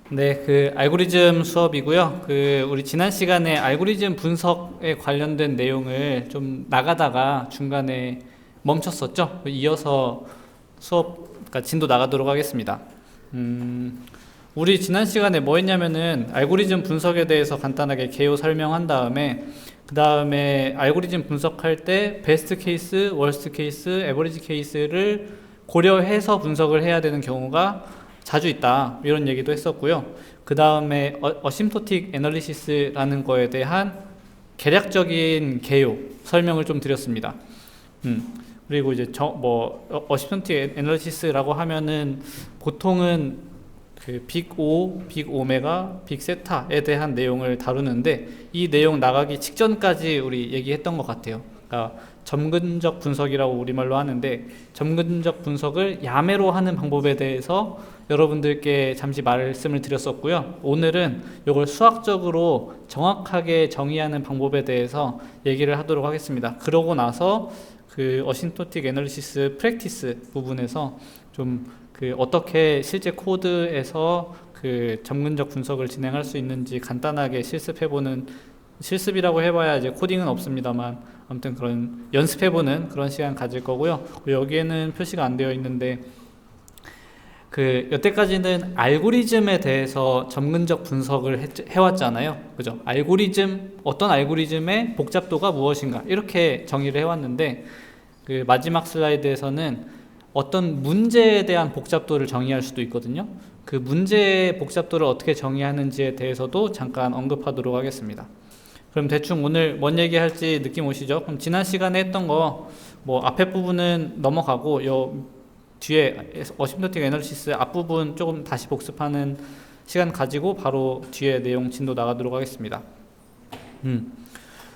네, 그 알고리즘 수업이고요. 우리 지난 시간에 알고리즘 분석에 관련된 내용을 좀 나가다가 중간에 멈췄었죠. 이어서 수업, 그러니까 진도 나가도록 하겠습니다. 우리 지난 시간에 뭐 했냐면은 알고리즘 분석에 대해서 간단하게 개요 설명한 다음에 그 다음에 알고리즘 분석할 때 베스트 케이스, 월스트 케이스, 에버리지 케이스를 고려해서 분석을 해야 되는 경우가 자주 있다, 이런 얘기도 했었고요. 그 다음에 어심토틱 애널리시스라는 거에 대한 개략적인 개요 설명을 좀 드렸습니다. 그리고 이제 어심토틱 애널리시스라고 하면은 보통은 빅 O, 빅 오메가, 빅 세타에 대한 내용을 다루는데, 이 내용 나가기 직전까지 우리 얘기했던 것 같아요. 그러니까 점근적 분석이라고 우리말로 하는데, 점근적 분석을 야매로 하는 방법에 대해서 여러분들께 잠시 말씀을 드렸었고요. 오늘은 이걸 수학적으로 정확하게 정의하는 방법에 대해서 얘기를 하도록 하겠습니다. 그러고 나서 어신토틱 애널리시스 프랙티스 부분에서 좀 어떻게 실제 코드에서 점근적 분석을 진행할 수 있는지 간단하게 실습이라고 해봐야 이제 코딩은 없습니다만, 아무튼 그런 연습해보는 그런 시간 가질 거고요. 여기에는 표시가 안 되어 있는데, 여태까지는 알고리즘에 대해서 점근적 분석을 해왔잖아요. 그죠? 어떤 알고리즘의 복잡도가 무엇인가, 이렇게 정의를 해왔는데, 마지막 슬라이드에서는 어떤 문제에 대한 복잡도를 정의할 수도 있거든요. 그 문제의 복잡도를 어떻게 정의하는지에 대해서도 잠깐 언급하도록 하겠습니다. 그럼 대충 오늘 뭔 얘기할지 느낌 오시죠? 그럼 지난 시간에 했던 거 앞에 부분은 넘어가고 요 뒤에 어심토틱 애널리시스 앞부분 조금 다시 복습하는 시간 가지고 바로 뒤에 내용 진도 나가도록 하겠습니다.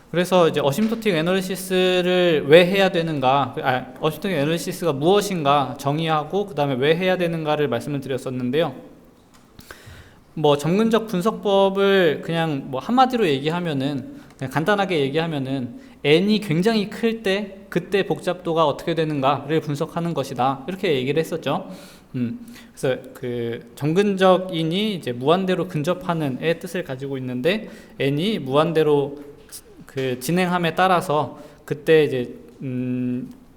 그래서 이제 어심토틱 애널리시스를 왜 해야 되는가, 어심토틱 애널리시스가 무엇인가 정의하고 그 다음에 왜 해야 되는가를 말씀을 드렸었는데요. 점근적 분석법을 그냥 한마디로 얘기하면은, 그냥 간단하게 얘기하면은 n이 굉장히 클 때 그때 복잡도가 어떻게 되는가를 분석하는 것이다, 이렇게 얘기를 했었죠. 그래서 점근적인이 이제 무한대로 근접하는 의 뜻을 가지고 있는데, n이 무한대로 진행함에 따라서 그때 이제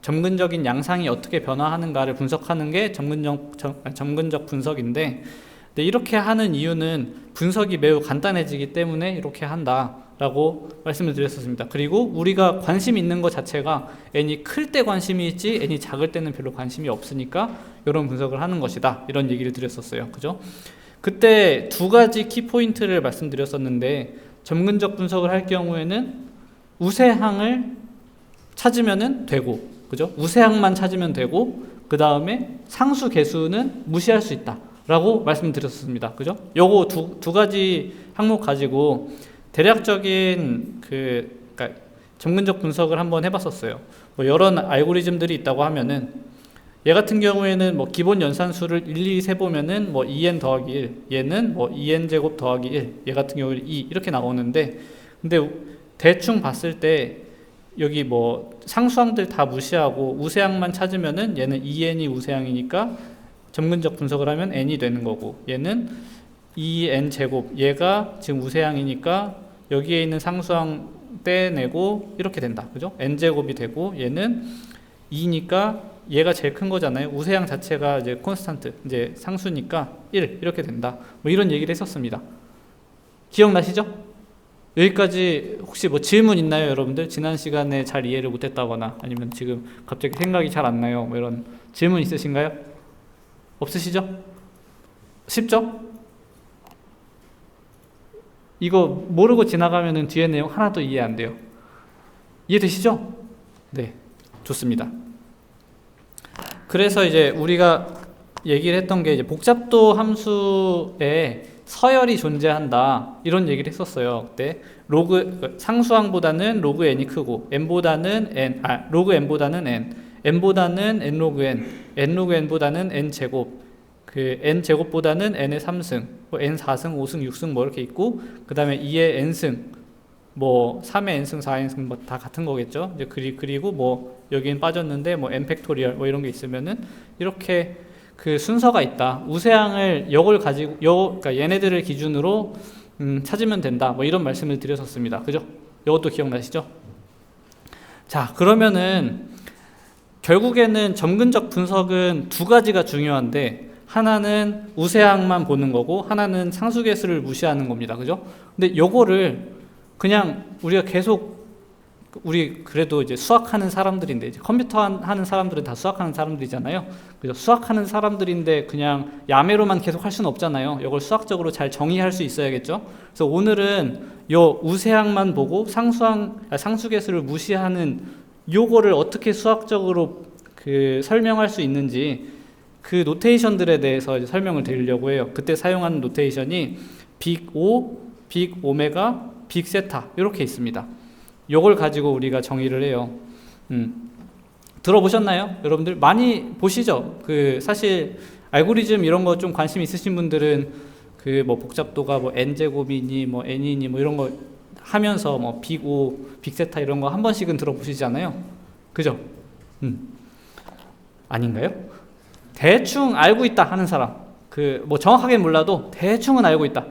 점근적인 양상이 어떻게 변화하는가를 분석하는 게 점근적 분석인데, 근데 이렇게 하는 이유는 분석이 매우 간단해지기 때문에 이렇게 한다라고 말씀을 드렸었습니다. 그리고 우리가 관심 있는 것 자체가 n이 클 때 관심이 있지 n이 작을 때는 별로 관심이 없으니까 이런 분석을 하는 것이다, 이런 얘기를 드렸었어요. 그죠? 그때 두 가지 키포인트를 말씀드렸었는데, 점근적 분석을 할 경우에는 우세항을 찾으면 되고, 그죠? 우세항만 찾으면 되고, 그 다음에 상수 개수는 무시할 수 있다 라고 말씀드렸습니다. 그죠? 요거 두 가지 항목 가지고 대략적인 그러니까 점근적 분석을 한번 해봤었어요. 여러 알고리즘들이 있다고 하면은, 얘 같은 경우에는 기본 연산수를 일일이 세보면은 2n 더하기 1, 얘는 2n 제곱 더하기 1, 얘 같은 경우는 2, 이렇게 나오는데, 근데 대충 봤을 때 여기 상수항들 다 무시하고 우세항만 찾으면은 얘는 2n이 우세항이니까 점근적 분석을 하면 n이 되는 거고, 얘는 2n 제곱, 얘가 지금 우세항이니까 여기에 있는 상수항 떼내고 이렇게 된다. 그죠? n 제곱이 되고, 얘는 2니까 얘가 제일 큰 거잖아요. 우세항 자체가 이제 콘스탄트, 이제 상수니까 1, 이렇게 된다. 이런 얘기를 했었습니다. 기억나시죠? 여기까지 혹시 질문 있나요, 여러분들? 지난 시간에 잘 이해를 못했다거나, 아니면 지금 갑자기 생각이 잘 안 나요, 이런 질문 있으신가요? 없으시죠? 쉽죠? 이거 모르고 지나가면은 뒤에 내용 하나도 이해 안 돼요. 이해되시죠? 네, 좋습니다. 그래서 이제 우리가 얘기를 했던 게, 이제 복잡도 함수에 서열이 존재한다, 이런 얘기를 했었어요. 그때 상수항보다는 로그 n이 크고, 로그 n보다는 n, n보다는 n 로그 n, n 로그 n보다는 n 제곱, n 제곱보다는 n의 3승, n 4승, 5승, 6승 이렇게 있고, 그 다음에 2의 n승, 3의 n승, 4의 n승 다 같은 거겠죠. 이제 그리고 여기는 빠졌는데 n 팩토리얼 이런 게 있으면은 이렇게 그 순서가 있다. 우세항을 그러니까 얘네들을 기준으로 찾으면 된다. 뭐 이런 말씀을 드렸었습니다. 그죠? 이것도 기억나시죠? 자, 그러면은 결국에는 점근적 분석은 두 가지가 중요한데, 하나는 우세항만 보는 거고 하나는 상수계수를 무시하는 겁니다. 그죠? 근데 요거를 그냥 우리가 계속, 우리 그래도 이제 수학하는 사람들인데, 이제 컴퓨터 하는 사람들은 다 수학하는 사람들이잖아요. 그죠? 수학하는 사람들인데 그냥 야매로만 계속 할 수는 없잖아요. 이걸 수학적으로 잘 정의할 수 있어야겠죠. 그래서 오늘은 요 우세항만 보고 상수계수를 무시하는 요거를 어떻게 수학적으로 설명할 수 있는지, 그 노테이션들에 대해서 이제 설명을 드리려고 해요. 그때 사용하는 노테이션이 빅 O, 빅 오메가, 빅 세타 이렇게 있습니다. 요걸 가지고 우리가 정의를 해요. 들어보셨나요? 여러분들 많이 보시죠? 사실 알고리즘 이런 거 좀 관심 있으신 분들은 뭐 복잡도가 뭐 n제곱이니 뭐 n이니 뭐 이런 거 하면서 뭐 빅 O, 빅 세타 이런 거 한 번씩은 들어보시잖아요. 그죠? 아닌가요? 대충 알고 있다 하는 사람, 뭐 정확하게 몰라도 대충은 알고 있다.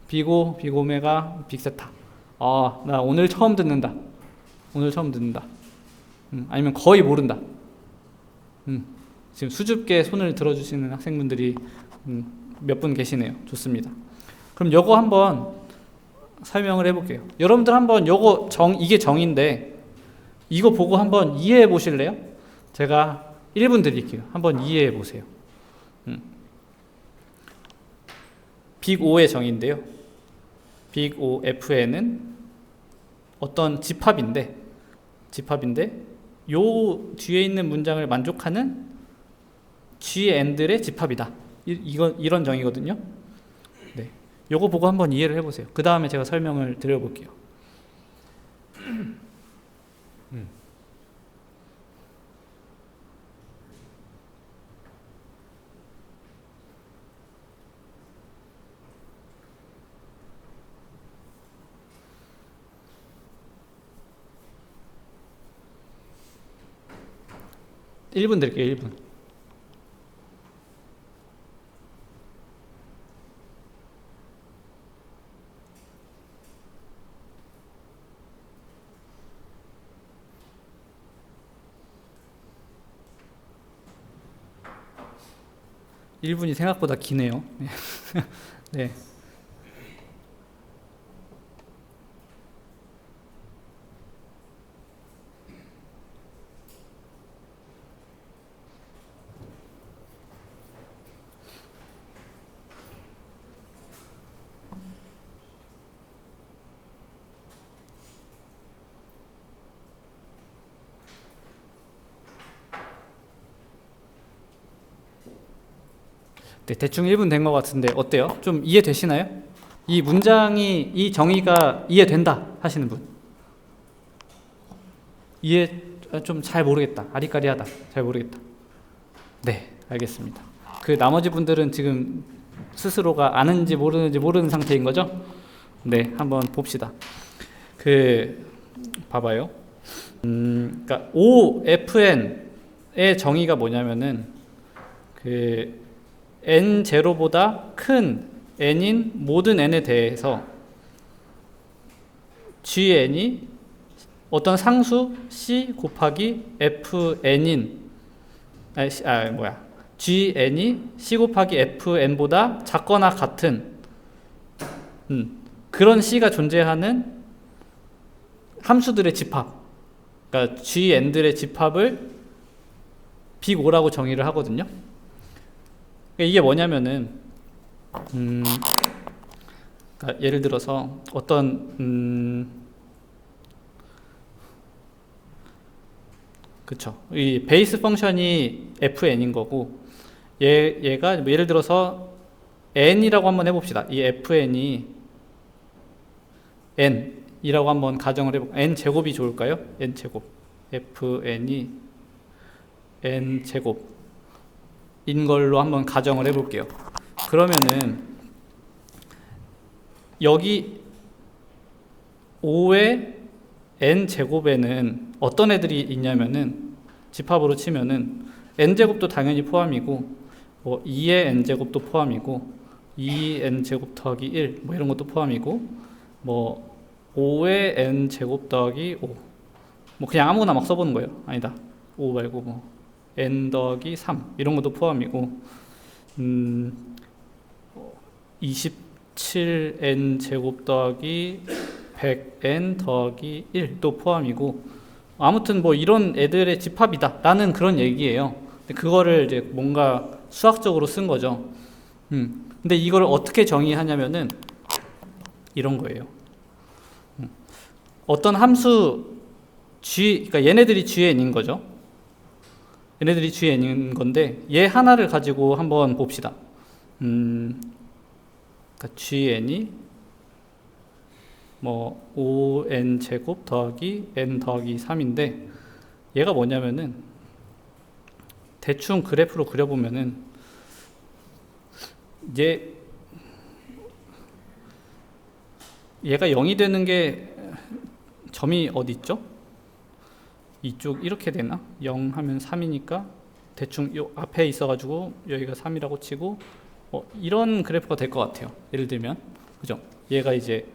빅 O, 빅 오메가, 빅 세타. 나 오늘 처음 듣는다. 아니면 거의 모른다. 지금 수줍게 손을 들어주시는 학생분들이 몇 분 계시네요. 좋습니다. 그럼 요거 한번 설명을 해볼게요. 여러분들 한번 요거 이게 정인데 이거 보고 한번 이해해 보실래요? 제가 1분 드릴게요. 한번 이해해 보세요. 빅 O의 정인데요. 빅 O FN은 어떤 집합인데 요 뒤에 있는 문장을 만족하는 GN들의 집합이다. 이런 정의거든요. 네, 요거 보고 한번 이해를 해보세요. 그 다음에 제가 설명을 드려볼게요. 1분 드릴게요. 1분. (1분이) 생각보다 기네요. 네. 네, 대충 1분 된 것 같은데 어때요? 좀 이해되시나요? 이 문장이, 이 정의가 이해된다 하시는 분? 이해 좀 잘 모르겠다, 아리까리하다, 잘 모르겠다. 네, 알겠습니다. 나머지 분들은 지금 스스로가 아는지 모르는지 모르는 상태인 거죠? 네, 한번 봅시다. 봐봐요. 그러니까 OFN의 정의가 뭐냐면은 n0보다 큰 n인 모든 n에 대해서 gn이 어떤 상수 c 곱하기 fn인 gn이 c 곱하기 fn보다 작거나 같은 그런 c가 존재하는 함수들의 집합, 그러니까 gn들의 집합을 빅 O라고 정의를 하거든요. 이게 뭐냐면은 그러니까 예를 들어서 어떤 그쵸, 이 베이스 펑션이 fn인 거고 얘가 뭐 예를 들어서 n이라고 한번 해봅시다. 이 fn이 n이라고 한번 가정을 해볼까요? n 제곱이 좋을까요? n 제곱, fn이 n 제곱 인 걸로 한번 가정을 해볼게요. 그러면은 여기 5의 n제곱에는 어떤 애들이 있냐면은 집합으로 치면은 n제곱도 당연히 포함이고 뭐 2의 n제곱도 포함이고 2n제곱 더하기 1 뭐 이런 것도 포함이고 뭐 5의 n제곱 더하기 5 뭐 그냥 아무거나 막 써보는 거예요. 아니다. 5 말고 뭐 n 더하기 3 이런 것도 포함이고 27n 제곱 더하기 100n 더하기 1도 포함이고 아무튼 뭐 이런 애들의 집합이다 라는 그런 얘기예요. 근데 그거를 이제 뭔가 수학적으로 쓴 거죠. 근데 이걸 어떻게 정의하냐면은 이런 거예요. 어떤 함수 g, 그러니까 얘네들이 GN인 거죠. 얘네들이 GN인 건데 얘 하나를 가지고 한번 봅시다. 그러니까 GN이 뭐 5n 제곱 더하기 n 더하기 3인데 얘가 뭐냐면은 대충 그래프로 그려보면은 얘가 0이 되는 게 점이 어디 있죠? 이쪽 이렇게 되나? 0 하면 3이니까 대충 요 앞에 있어가지고 여기가 3이라고 치고 이런 그래프가 될 것 같아요. 예를 들면 그죠? 얘가 이제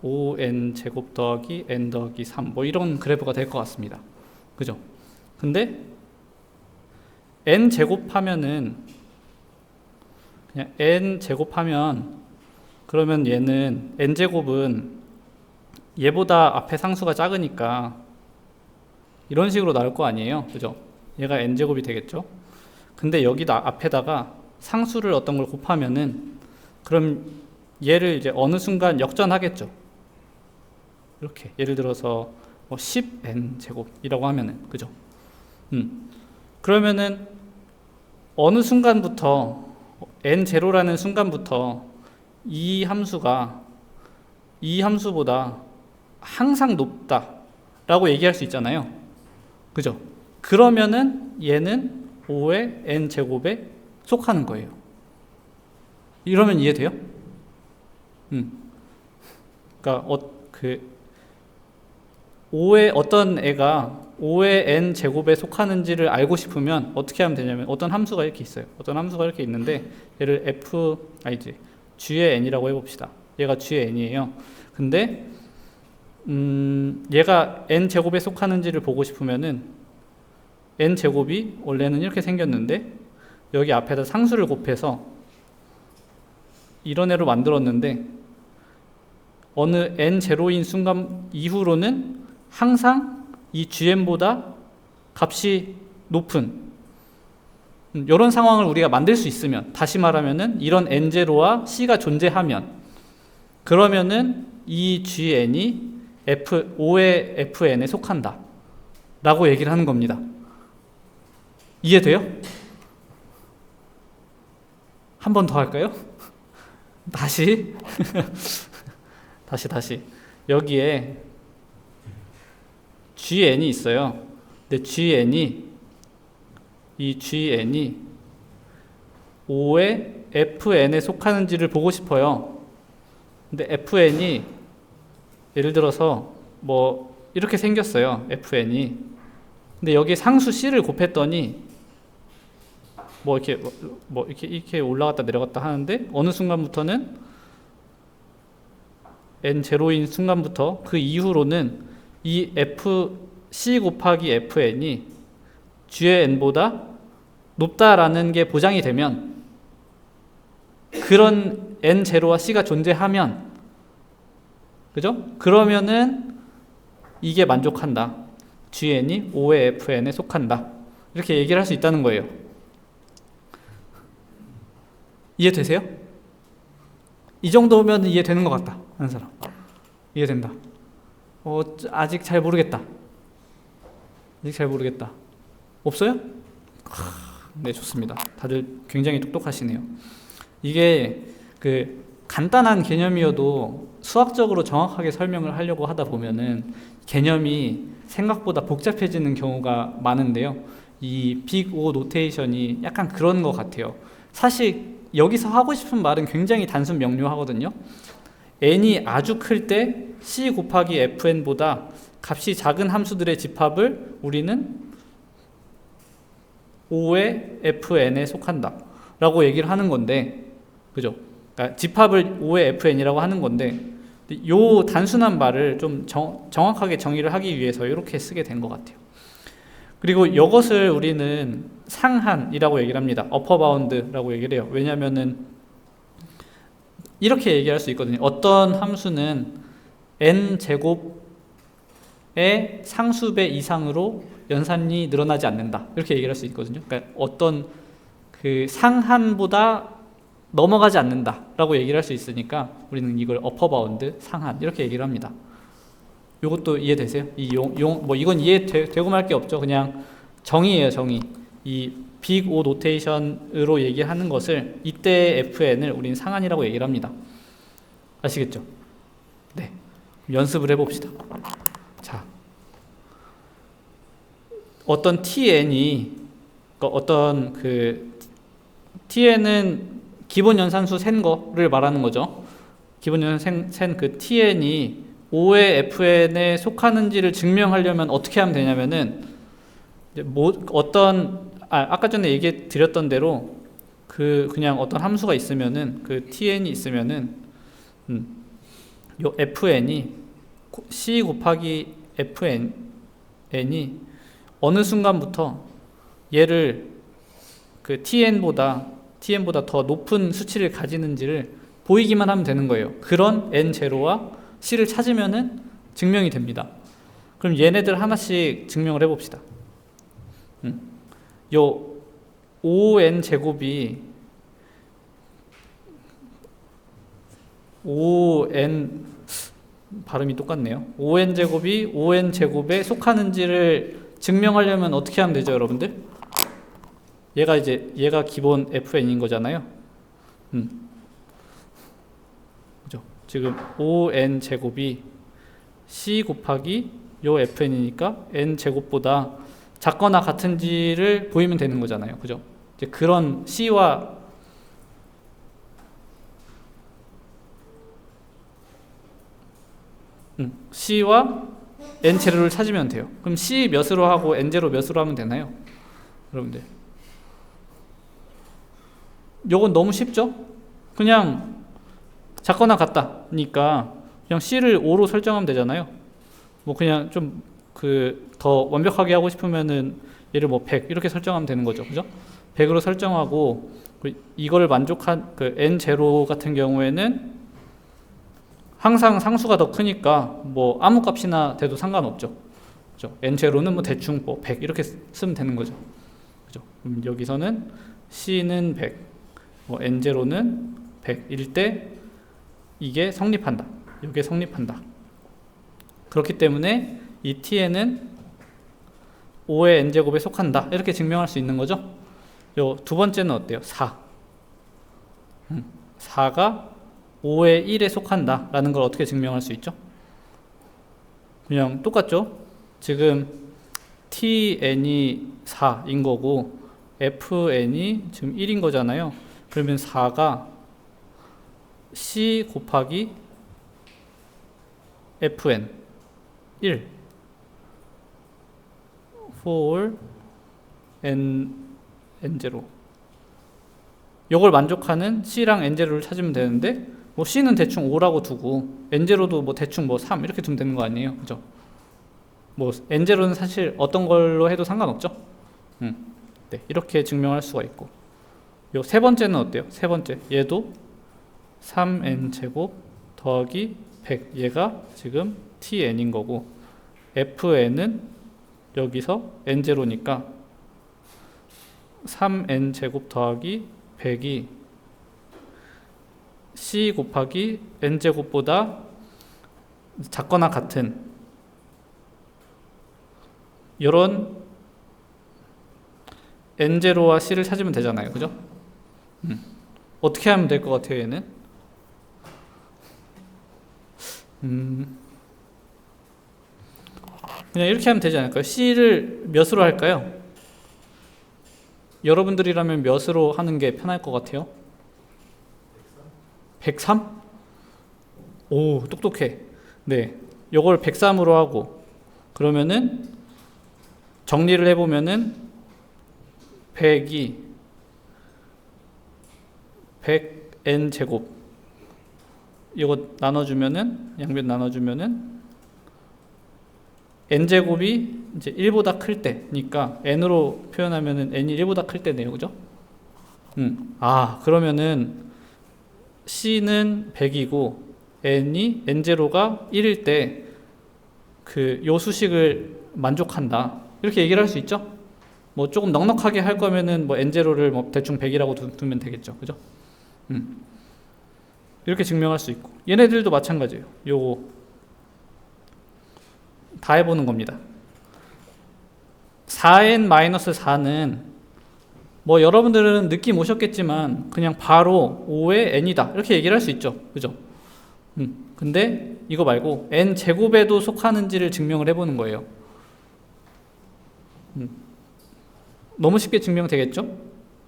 5n 제곱 더하기 n 더하기 3 뭐 이런 그래프가 될 것 같습니다. 그죠? 근데 n 제곱하면은 그냥 n 제곱하면 그러면 얘는 n 제곱은 얘보다 앞에 상수가 작으니까 이런 식으로 나올 거 아니에요. 그죠? 얘가 n 제곱이 되겠죠? 근데 여기다 앞에다가 상수를 어떤 걸 곱하면은 그럼 얘를 이제 어느 순간 역전하겠죠. 이렇게 예를 들어서 뭐 10n 제곱이라고 하면은 그죠? 그러면은 어느 순간부터 n 제로라는 순간부터 이 함수보다 항상 높다라고 얘기할 수 있잖아요. 그죠? 그러면은 얘는 5의 n 제곱에 속하는 거예요. 이러면 이해돼요? 그러니까 어떤 애가 5의 n 제곱에 속하는지를 알고 싶으면 어떻게 하면 되냐면 어떤 함수가 이렇게 있어요. 어떤 함수가 이렇게 있는데 얘를 g의 n이라고 해봅시다. 얘가 g의 n이에요. 근데 얘가 n 제곱에 속하는지를 보고 싶으면은 n 제곱이 원래는 이렇게 생겼는데 여기 앞에다 상수를 곱해서 이런 애로 만들었는데 어느 n 제로인 순간 이후로는 항상 이 GM보다 값이 높은 이런 상황을 우리가 만들 수 있으면, 다시 말하면은 이런 n0와 c가 존재하면, 그러면은 이 GN이 5의 FN에 속한다 라고 얘기를 하는 겁니다. 이해돼요? 한 번 더 할까요? 다시 다시 여기에 GN이 있어요. 근데 이 GN이 5의 FN에 속하는지를 보고 싶어요. 근데 FN이 예를 들어서 뭐 이렇게 생겼어요. FN이. 근데 여기 상수 C를 곱했더니 이렇게 올라갔다 내려갔다 하는데 어느 순간부터는 n0인 순간부터 그 이후로는 이 C 곱하기 FN이 G의 n보다 높다라는 게 보장이 되면, 그런 n0와 C가 존재하면, 그죠? 그러면은 이게 만족한다. GN이 5의 FN에 속한다. 이렇게 얘기를 할 수 있다는 거예요. 이해되세요? 이 정도면 이해되는 것 같다 하는 사람. 이해된다. 아직 잘 모르겠다. 없어요? 네, 좋습니다. 다들 굉장히 똑똑하시네요. 이게 간단한 개념이어도 수학적으로 정확하게 설명을 하려고 하다 보면은 개념이 생각보다 복잡해지는 경우가 많은데요. 이 빅 O 노테이션이 약간 그런 것 같아요. 사실 여기서 하고 싶은 말은 굉장히 단순 명료하거든요. n이 아주 클 때 C 곱하기 FN보다 값이 작은 함수들의 집합을 우리는 5의 FN에 속한다. 라고 얘기를 하는 건데, 그죠? 그러니까 집합을 5의 fn이라고 하는 건데, 요 단순한 말을 좀 정확하게 정의를 하기 위해서 이렇게 쓰게 된 것 같아요. 그리고 이것을 우리는 상한이라고 얘기를 합니다. 어퍼 바운드라고 얘기를 해요. 왜냐면은 이렇게 얘기할 수 있거든요. 어떤 함수는 n 제곱의 상수배 이상으로 연산이 늘어나지 않는다. 이렇게 얘기할 수 있거든요. 그러니까 어떤 그 상한보다 넘어가지 않는다라고 얘기를 할 수 있으니까 우리는 이걸 어퍼 바운드, 상한 이렇게 얘기를 합니다. 이것도 이해되세요? 뭐 이건 이해되고 말 게 없죠. 그냥 정의예요, 정의. 이 빅 O 노테이션으로 얘기하는 것을 이때 fn을 우리는 상한이라고 얘기를 합니다. 아시겠죠? 네. 연습을 해봅시다. 자, 어떤 tn이 어떤 그 tn은 기본 연산수 센 거를 말하는 거죠. 기본 연산 센 그 tn이 5의 fn에 속하는지를 증명하려면 어떻게 하면 되냐면은 아까 전에 얘기 드렸던 대로 그냥 어떤 함수가 있으면은 그 tn이 있으면은 요 fn이 c 곱하기 fn이 어느 순간부터 얘를 그 tn보다 더 높은 수치를 가지는지를 보이기만 하면 되는 거예요. 그런 n0와 c를 찾으면은 증명이 됩니다. 그럼 얘네들 하나씩 증명을 해봅시다. 요 5n 제곱이 5n 발음이 똑같네요. 5n 제곱이 5n 제곱에 속하는지를 증명하려면 어떻게 하면 되죠, 여러분들? 얘가 기본 fn인 거잖아요. 그죠? 지금 5n 제곱이 c 곱하기 요 fn이니까 n 제곱보다 작거나 같은지를 보이면 되는 거잖아요. 그죠? 이제 그런 c와 n0를 찾으면 돼요. 그럼 c 몇으로 하고 n0 몇으로 하면 되나요? 여러분들. 요건 너무 쉽죠? 그냥 작거나 같다니까 그냥 c를 5로 설정하면 되잖아요. 뭐 그냥 좀 더 완벽하게 하고 싶으면은 얘를 뭐 100 이렇게 설정하면 되는 거죠. 그죠? 100으로 설정하고 이거를 만족한 그 n0 같은 경우에는 항상 상수가 더 크니까 뭐 아무 값이나 돼도 상관없죠. 그죠? n0는 뭐 대충 뭐 100 이렇게 쓰면 되는 거죠. 그죠? 그럼 여기서는 c는 100, 뭐 n0는 100일 때 이게 성립한다. 이게 성립한다. 그렇기 때문에 이 tn은 5의 n제곱에 속한다. 이렇게 증명할 수 있는 거죠. 요 두 번째는 어때요? 4. 4가 5의 1에 속한다 라는 걸 어떻게 증명할 수 있죠? 그냥 똑같죠? 지금 tn이 4인 거고 fn이 지금 1인 거잖아요. 그러면 4가 c 곱하기 fn 1 for n0 요걸 만족하는 c랑 n0를 찾으면 되는데 뭐 c는 대충 5라고 두고 n0도 뭐 대충 뭐 3 이렇게 두면 되는 거 아니에요. 그죠? 뭐 n0는 사실 어떤 걸로 해도 상관없죠. 네, 이렇게 증명할 수가 있고 요 세 번째는 어때요? 세 번째 얘도 3n제곱 더하기 100 얘가 지금 tn인 거고 fn은 여기서 n0니까 3n제곱 더하기 100이 c 곱하기 n제곱보다 작거나 같은 이런 n0와 c를 찾으면 되잖아요. 그죠? 어떻게 하면 될 것 같아요, 얘는? 그냥 이렇게 하면 되지 않을까요? c를 몇으로 할까요? 여러분들이라면 몇으로 하는 게 편할 것 같아요? 103? 오, 똑똑해. 네, 요걸 103으로 하고 그러면은 정리를 해보면은 100이 100n 제곱 이거 나눠주면은 양변 나눠주면은 n 제곱이 이제 1보다 클 때니까 n으로 표현하면은 n이 1보다 클 때네요, 그죠? 그러면은 c는 100이고 n제로가 1일 때 그 요 수식을 만족한다 이렇게 얘기를 할 수 있죠. 뭐 조금 넉넉하게 할 거면은 뭐 n제로를 뭐 대충 100이라고 두면 되겠죠, 그죠? 이렇게 증명할 수 있고 얘네들도 마찬가지예요. 요거 다 해보는 겁니다. 4n-4는 뭐 여러분들은 느낌 오셨겠지만 그냥 바로 5의 n이다 이렇게 얘기를 할 수 있죠, 그죠? 근데 이거 말고 n 제곱에도 속하는지를 증명을 해보는 거예요. 너무 쉽게 증명되겠죠?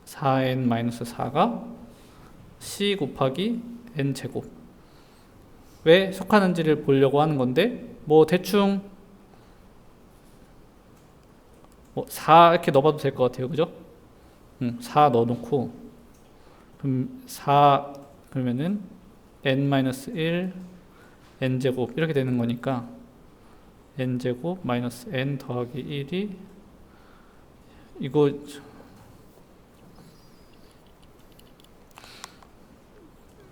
4n-4가 c 곱하기 n 제곱에 속하는지를 보려고 하는 건데 뭐 대충 뭐 4 이렇게 넣어봐도 될 것 같아요, 그죠? 4 넣어놓고 그럼 4 그러면은 n-1 n제곱 이렇게 되는 거니까 n제곱 마이너스 n 더하기 1이 이거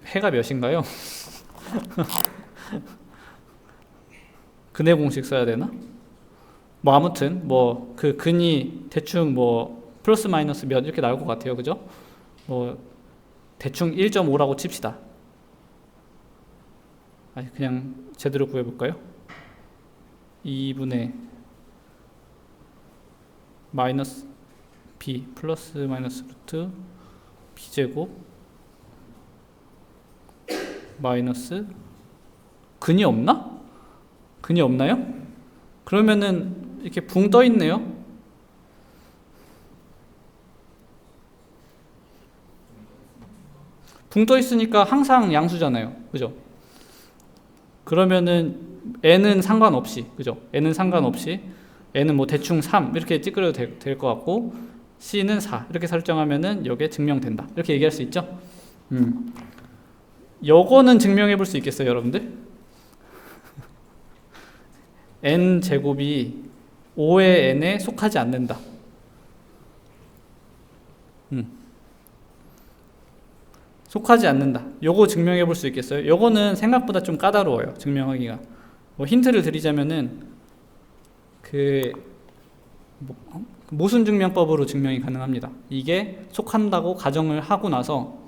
해가 몇인가요? 근해 공식 써야 되나? 뭐 아무튼 뭐 그 근이 대충 뭐 플러스 마이너스 몇 이렇게 나올 것 같아요, 그죠? 뭐 대충 1.5라고 칩시다. 아니 그냥 제대로 구해볼까요? 2분의 마이너스 b 플러스 마이너스 루트 b제곱 마이너스 근이 없나? 근이 없나요? 그러면은 이렇게 붕 떠 있네요. 붕 떠 있으니까 항상 양수잖아요, 그죠? 그러면은 n은 상관없이, 그죠? n은 상관없이 n은 뭐 대충 3 이렇게 찌그려도 될 것 같고 c는 4 이렇게 설정하면은 이게 증명된다 이렇게 얘기할 수 있죠. 요거는 증명해 볼 수 있겠어요, 여러분들? n 제곱이 5의 n에 속하지 않는다. 속하지 않는다. 요거 증명해 볼 수 있겠어요? 요거는 생각보다 좀 까다로워요, 증명하기가. 뭐 힌트를 드리자면은 모순 증명법으로 증명이 가능합니다. 이게 속한다고 가정을 하고 나서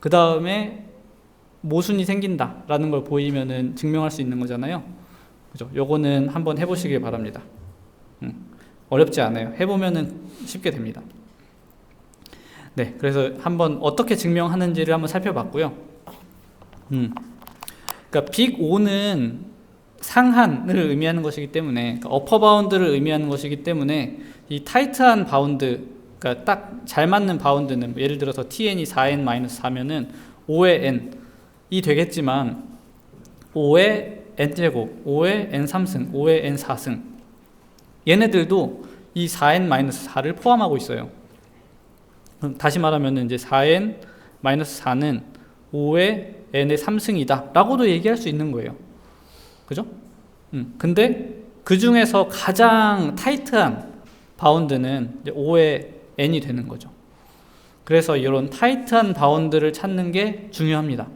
그 다음에 모순이 생긴다라는 걸 보이면은 증명할 수 있는 거잖아요. 그죠? 요거는 한번 해보시길 바랍니다. 어렵지 않아요. 해보면은 쉽게 됩니다. 네, 그래서 한번 어떻게 증명하는지를 한번 살펴봤고요. 그러니까 빅 O는 상한을 의미하는 것이기 때문에, 그러니까 어퍼 바운드를 의미하는 것이기 때문에 이 타이트한 바운드, 그러니까 딱 잘 맞는 바운드는 뭐 예를 들어서 tn이 4n-4면은 5의 n이 되겠지만 5의 n제곱, 5의 n3승, 5의 n4승 얘네들도 이 4n-4를 포함하고 있어요. 다시 말하면 이제 4n-4는 5의 n의 3승이다 라고도 얘기할 수 있는 거예요, 그죠? 근데 그 중에서 가장 타이트한 바운드는 이제 5의 n이 되는 거죠. 그래서 이런 타이트한 바운드를 찾는 게 중요합니다.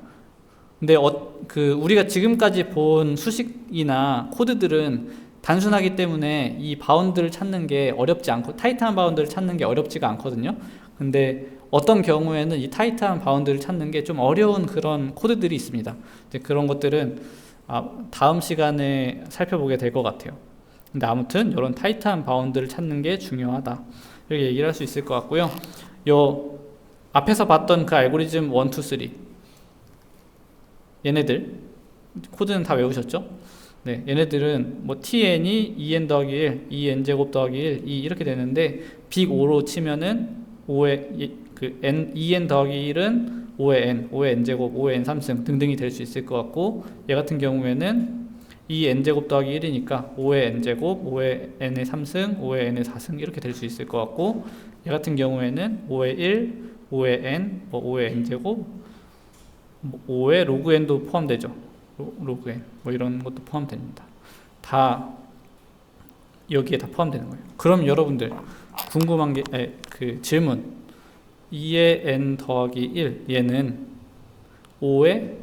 근데 우리가 지금까지 본 수식이나 코드들은 단순하기 때문에 이 바운드를 찾는 게 어렵지 않고, 타이트한 바운드를 찾는 게 어렵지가 않거든요. 근데 어떤 경우에는 이 타이트한 바운드를 찾는 게 좀 어려운 그런 코드들이 있습니다. 이제 그런 것들은 다음 시간에 살펴보게 될 것 같아요. 근데 아무튼 이런 타이트한 바운드를 찾는 게 중요하다 이렇게 얘기를 할 수 있을 것 같고요. 요 앞에서 봤던 그 알고리즘 1, 2, 3 얘네들 코드는 다 외우셨죠? 네, 얘네들은 뭐 tn이 2n 더하기 1, 2n 제곱 더하기 1, 2 이렇게 되는데 빅 5로 치면은 5의 n 2n 더하기 1은 5의 n 제곱, 5의 n 3승 등등이 될 수 있을 것 같고, 얘 같은 경우에는 2n 제곱 더하기 1이니까 5의 n 제곱, 5의 n의 3승, 5의 n의 4승 이렇게 될 수 있을 것 같고, 얘 같은 경우에는 5의 1, 5의 n, 뭐 5의 n제곱, 뭐 5의 로그 n도 포함되죠. 로그 n, 뭐 이런 것도 포함됩니다. 다 여기에 다 포함되는 거예요. 그럼 여러분들 궁금한 게, 그 질문, 2의 n 더하기 1, 얘는 5의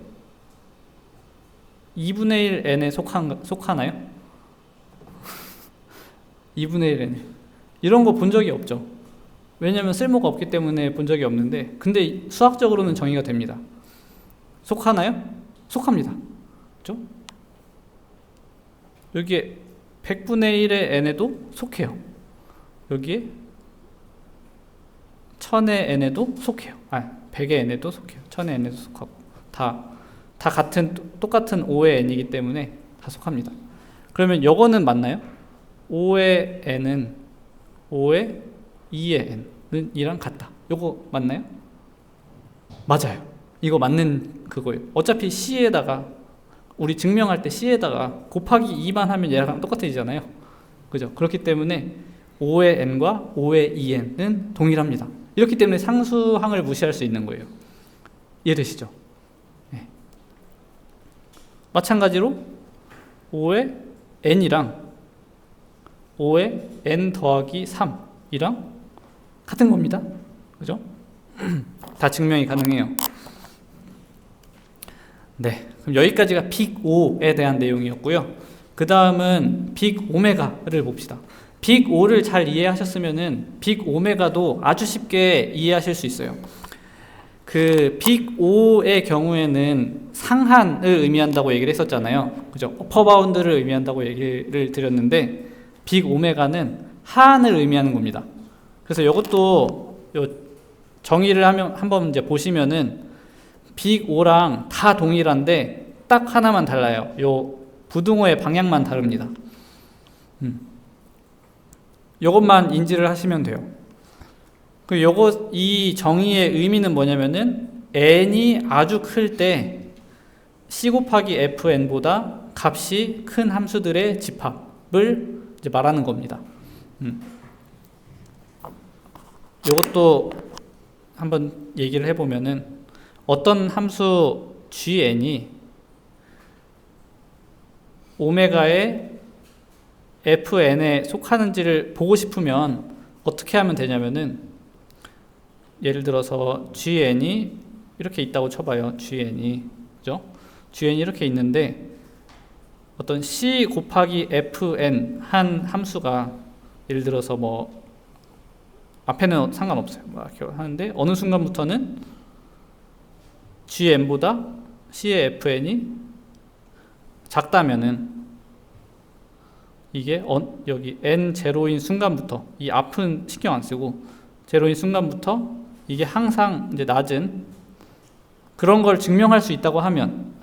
2분의 1 n에 속하나요? 2분의 1 n. 이런 거 본 적이 없죠. 왜냐면 쓸모가 없기 때문에 본 적이 없는데, 근데 수학적으로는 정의가 됩니다. 속하나요? 속합니다. 그렇죠? 여기에 100분의 1의 n에도 속해요. 여기에 1000의 n에도 속해요. 100의 n에도 속해요. 1000의 n에도 속하고 다 똑같은 5의 n이기 때문에 다 속합니다. 그러면 요거는 맞나요? 5의 n은 5의 2의 n은 이랑 같다. 요거 맞나요? 맞아요. 이거 맞는 그거예요. 어차피 C에다가 우리 증명할 때 C에다가 곱하기 2만 하면 얘랑 똑같아지잖아요. 그죠? 그렇기 때문에 5의 n과 5의 2n은 동일합니다. 이렇기 때문에 상수항을 무시할 수 있는 거예요. 이해되시죠? 네. 마찬가지로 5의 n이랑 5의 n 더하기 3이랑 같은 겁니다. 그죠? 다 증명이 가능해요. 네, 그럼 여기까지가 빅 O에 대한 내용이었고요. 그 다음은 빅 오메가를 봅시다. 빅 O를 잘 이해하셨으면은 빅 오메가도 아주 쉽게 이해하실 수 있어요. 그 빅 O의 경우에는 상한을 의미한다고 얘기를 했었잖아요. 그죠? 어퍼 바운드를 의미한다고 얘기를 드렸는데 빅 오메가는 하한을 의미하는 겁니다. 그래서 이것도 정의를 하면 한번 이제 보시면은 빅 O랑 다 동일한데 딱 하나만 달라요. 요 부등호의 방향만 다릅니다. 요것만 인지를 하시면 돼요. 이 정의의 의미는 뭐냐면은 n이 아주 클 때 c 곱하기 fn보다 값이 큰 함수들의 집합을 이제 말하는 겁니다. 요것도 한번 얘기를 해보면은 어떤 함수 gn이 오메가의 fn에 속하는지를 보고 싶으면 어떻게 하면 되냐면은 예를 들어서 gn이 이렇게 있다고 쳐봐요. gn이 그죠? gn이 이렇게 있는데 어떤 c 곱하기 fn 한 함수가 예를 들어서 뭐 앞에는 상관없어요. 막 이렇게 하는데 어느 순간부터는 gn보다 c의 fn이 작다면은 이게 여기 n 제로인 순간부터 이 앞은 신경 안 쓰고 제로인 순간부터 이게 항상 이제 낮은 그런 걸 증명할 수 있다고 하면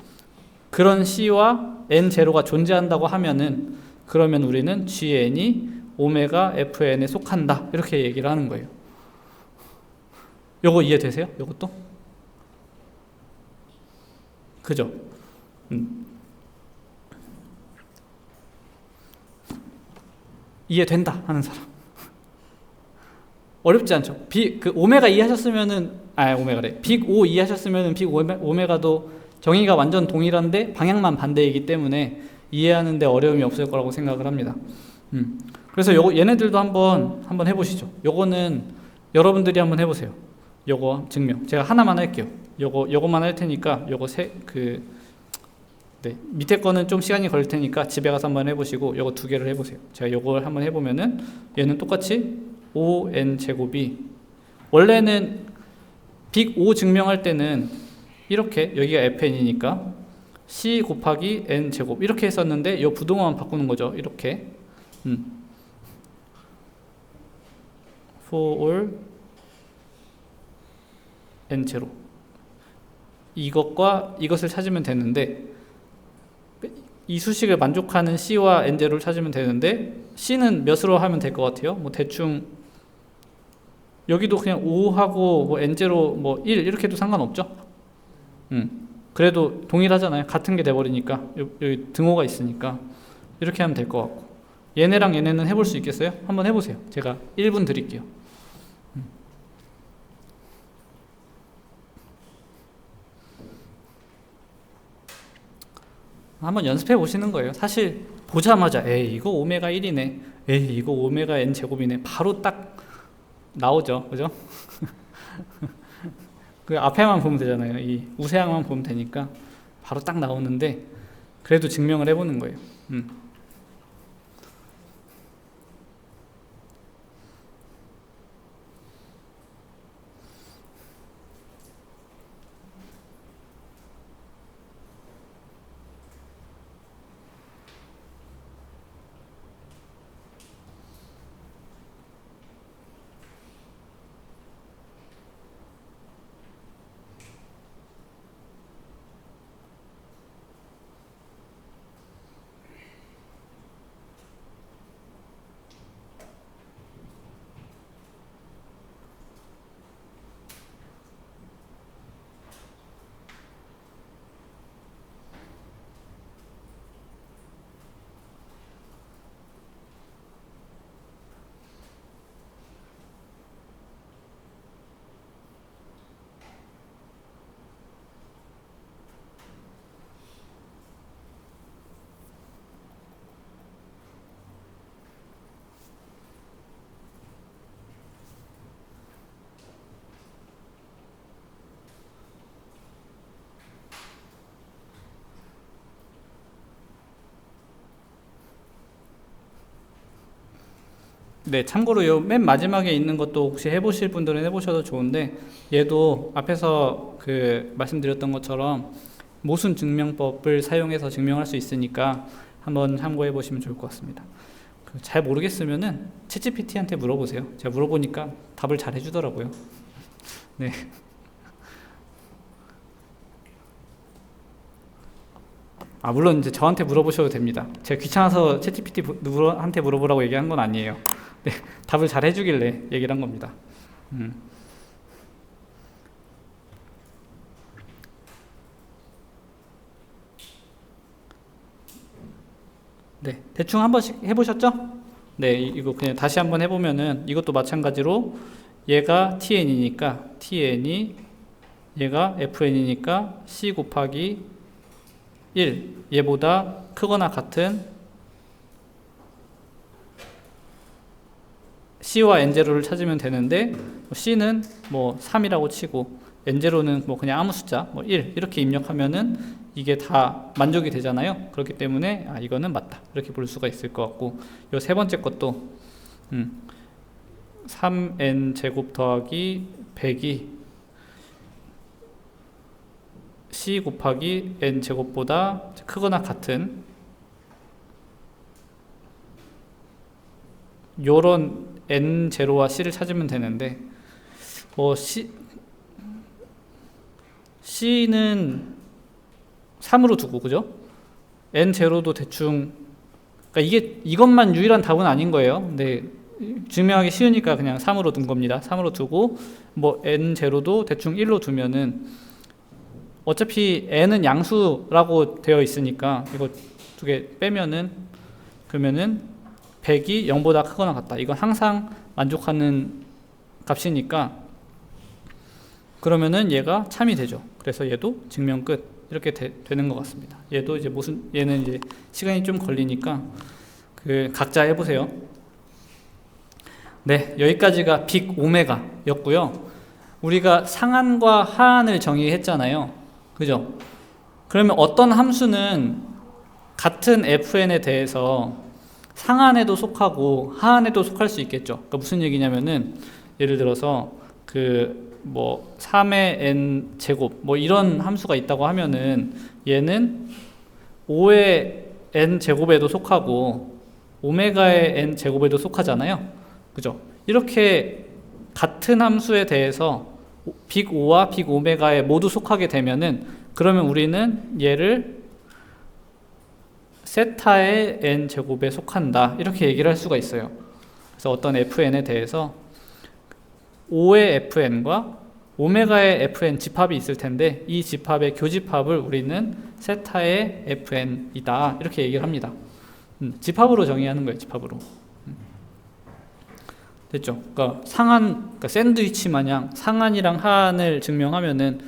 그런 c와 n 제로가 존재한다고 하면은 그러면 우리는 gn이 오메가 fn에 속한다 이렇게 얘기를 하는 거예요. 요거 이해되세요? 요것도? 그죠? 이해된다 하는 사람. 어렵지 않죠? 그 오메가 이해하셨으면은 오메가래. 빅 O 이해하셨으면은 빅 오메가도 정의가 완전 동일한데 방향만 반대이기 때문에 이해하는데 어려움이 없을 거라고 생각을 합니다. 그래서 얘네들도 한번 해보시죠. 요거는 여러분들이 한번 해보세요. 요거 증명. 제가 하나만 할게요. 요거만 할 테니까 네, 밑에 거는 좀 시간이 걸릴 테니까 집에 가서 한번 해보시고 요거 두 개를 해보세요. 제가 요걸 한번 해보면은 얘는 똑같이 5n 제곱이 원래는 빅 O 증명할 때는 이렇게 여기가 fn이니까 c 곱하기 n 제곱 이렇게 했었는데 요 부등호만 바꾸는 거죠. 이렇게 for all n 제로 이것과 이것을 찾으면 되는데 이 수식을 만족하는 c와 n 제로를 찾으면 되는데 c는 몇으로 하면 될 것 같아요? 뭐 대충 여기도 그냥 5하고 뭐 n 제로 뭐 1 이렇게 해도 상관없죠? 그래도 동일하잖아요. 같은 게 돼버리니까 여기 등호가 있으니까 이렇게 하면 될 것 같고 얘네랑 얘네는 해볼 수 있겠어요? 한번 해보세요. 제가 1분 드릴게요. 한번 연습해 보시는 거예요. 사실 보자마자 에이 이거 오메가 1이네, 에이 이거 오메가 n 제곱이네, 바로 딱 나오죠, 그죠? 그 앞에만 보면 되잖아요. 이 우세항만 보면 되니까 바로 딱 나오는데, 그래도 증명을 해보는 거예요. 네, 참고로 요 맨 마지막에 있는 것도 혹시 해보실 분들은 해보셔도 좋은데, 얘도 앞에서 그 말씀드렸던 것처럼 모순 증명법을 사용해서 증명할 수 있으니까 한번 참고해 보시면 좋을 것 같습니다. 잘 모르겠으면은 챗GPT한테 물어보세요. 제가 물어보니까 답을 잘 해주더라고요. 네. 물론 이제 저한테 물어보셔도 됩니다. 제가 귀찮아서 챗GPT한테 물어보라고 얘기한 건 아니에요. 네, 답을 잘 해주길래 얘기를 한 겁니다. 네, 대충 한 번씩 해보셨죠? 네, 이거 그냥 다시 한번 해보면은 이것도 마찬가지로 얘가 tn이니까 tn이 얘가 fn이니까 c 곱하기 1, 얘보다 크거나 같은 C와 N0를 찾으면 되는데, C는 뭐 3이라고 치고 N0는 뭐 그냥 아무 숫자 뭐 1 이렇게 입력하면은 이게 다 만족이 되잖아요. 그렇기 때문에 이거는 맞다 이렇게 볼 수가 있을 것 같고, 요 세 번째 것도 3n 제곱 더하기 100이 C 곱하기 n 제곱보다 크거나 같은 요런 n0와 c를 찾으면 되는데, c는 3으로 두고, 그죠? n0도 대충, 그러니까 이것만 유일한 답은 아닌 거예요. 근데 증명하기 쉬우니까 그냥 3으로 둔 겁니다. 3으로 두고 뭐 n0도 대충 1로 두면은 어차피 n은 양수라고 되어 있으니까 이거 두 개 빼면은, 그러면은 100이 0보다 크거나 같다. 이건 항상 만족하는 값이니까, 그러면은 얘가 참이 되죠. 그래서 얘도 증명 끝. 이렇게 되는 것 같습니다. 얘도 이제 얘는 이제 시간이 좀 걸리니까 각자 해보세요. 네, 여기까지가 빅 오메가였고요. 우리가 상한과 하한을 정의했잖아요. 그죠? 그러면 어떤 함수는 같은 fn에 대해서 상한에도 속하고 하한에도 속할 수 있겠죠. 그러니까 무슨 얘기냐면은, 예를 들어서 3의 n 제곱 뭐 이런 함수가 있다고 하면은 얘는 5의 n 제곱에도 속하고 오메가의 n 제곱에도 속하잖아요. 그죠? 이렇게 같은 함수에 대해서 빅 O와 빅 오메가에 모두 속하게 되면은, 그러면 우리는 얘를 세타의 n 제곱에 속한다 이렇게 얘기를 할 수가 있어요. 그래서 어떤 fn에 대해서 5의 fn과 오메가의 fn 집합이 있을 텐데, 이 집합의 교집합을 우리는 세타의 fn이다 이렇게 얘기를 합니다. 집합으로 정의하는 거예요. 집합으로. 됐죠? 그러니까 샌드위치 마냥 상한이랑 하한을 증명하면은